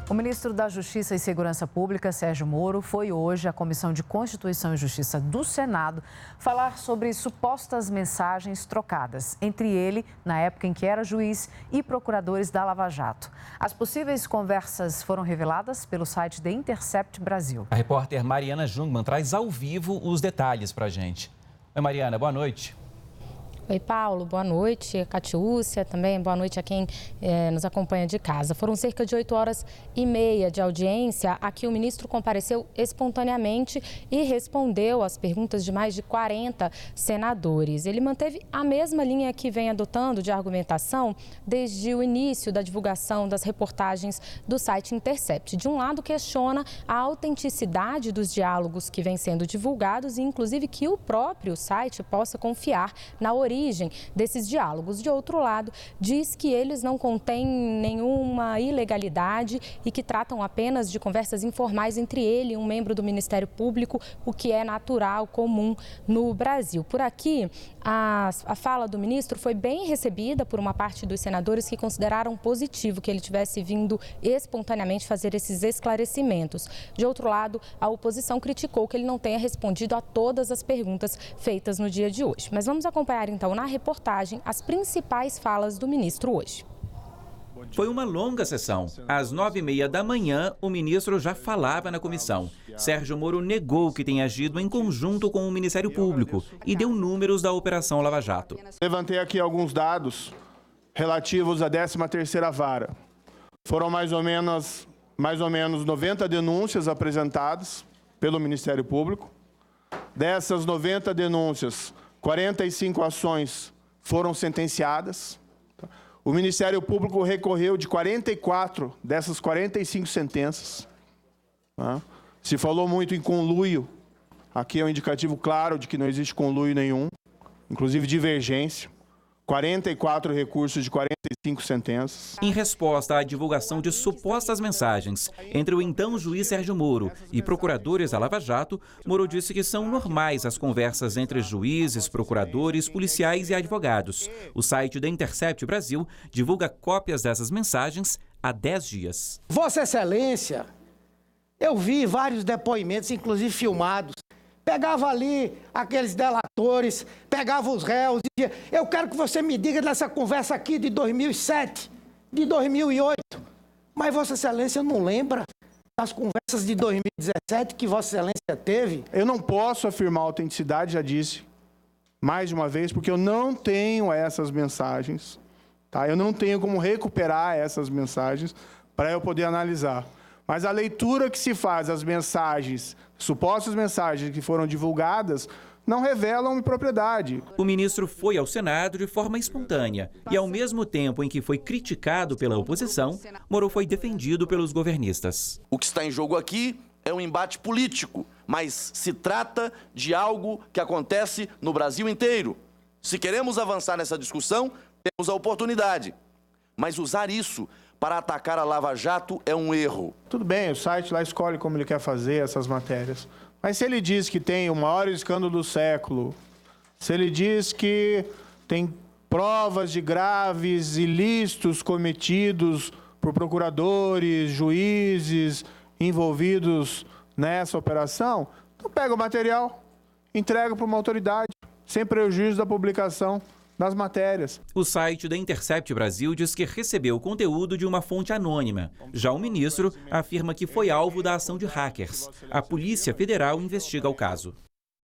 O ministro da Justiça e Segurança Pública, Sérgio Moro, foi hoje à Comissão de Constituição e Justiça do Senado falar sobre supostas mensagens trocadas entre ele, na época em que era juiz, e procuradores da Lava Jato. As possíveis conversas foram reveladas pelo site The Intercept Brasil. A repórter Mariana Jungmann traz ao vivo os detalhes para a gente. Oi, Mariana, boa noite. Oi, Paulo, boa noite. Catiúcia, também boa noite a quem nos acompanha de casa. Foram cerca de 8h30 de audiência a que o ministro compareceu espontaneamente e respondeu às perguntas de mais de 40 senadores. Ele manteve a mesma linha que vem adotando de argumentação desde o início da divulgação das reportagens do site Intercept. De um lado, questiona a autenticidade dos diálogos que vêm sendo divulgados e, inclusive, que o próprio site possa confiar na origem desses diálogos. De outro lado, diz que eles não contêm nenhuma ilegalidade e que tratam apenas de conversas informais entre ele e um membro do Ministério Público, o que é natural, comum no Brasil. Por aqui, a fala do ministro foi bem recebida por uma parte dos senadores que consideraram positivo que ele tivesse vindo espontaneamente fazer esses esclarecimentos. De outro lado, a oposição criticou que ele não tenha respondido a todas as perguntas feitas no dia de hoje. Mas vamos acompanhar então na reportagem as principais falas do ministro hoje. Foi uma longa sessão. Às 9h30 da manhã, o ministro já falava na comissão. Sérgio Moro negou que tenha agido em conjunto com o Ministério Público e deu números da Operação Lava Jato. Levantei aqui alguns dados relativos à 13ª Vara. Foram mais ou menos 90 denúncias apresentadas pelo Ministério Público. Dessas 90 denúncias, 45 ações foram sentenciadas. O Ministério Público recorreu de 44 dessas 45 sentenças. Se falou muito em conluio. Aqui é um indicativo claro de que não existe conluio nenhum, inclusive divergência. 44 recursos de 45 sentenças. Em resposta à divulgação de supostas mensagens entre o então juiz Sérgio Moro e procuradores da Lava Jato, Moro disse que são normais as conversas entre juízes, procuradores, policiais e advogados. O site da Intercept Brasil divulga cópias dessas mensagens há 10 dias. Vossa Excelência, eu vi vários depoimentos, inclusive filmados. Pegava ali aqueles delatores, pegava os réus e dizia: eu quero que você me diga dessa conversa aqui de 2007, de 2008. Mas Vossa Excelência não lembra das conversas de 2017 que Vossa Excelência teve? Eu não posso afirmar autenticidade, já disse, mais de uma vez, porque eu não tenho essas mensagens. Tá? Eu não tenho como recuperar essas mensagens para eu poder analisar. Mas a leitura que se faz das mensagens, supostas mensagens que foram divulgadas, não revelam impropriedade. O ministro foi ao Senado de forma espontânea e, ao mesmo tempo em que foi criticado pela oposição, Moro foi defendido pelos governistas. O que está em jogo aqui é um embate político, mas se trata de algo que acontece no Brasil inteiro. Se queremos avançar nessa discussão, temos a oportunidade. Mas usar isso para atacar a Lava Jato é um erro. Tudo bem, o site lá escolhe como ele quer fazer essas matérias. Mas se ele diz que tem o maior escândalo do século, se ele diz que tem provas de graves ilícitos cometidos por procuradores, juízes envolvidos nessa operação, então pega o material, entrega para uma autoridade, sem prejuízo da publicação das matérias. O site da Intercept Brasil diz que recebeu o conteúdo de uma fonte anônima. Já o ministro afirma que foi alvo da ação de hackers. A Polícia Federal investiga o caso.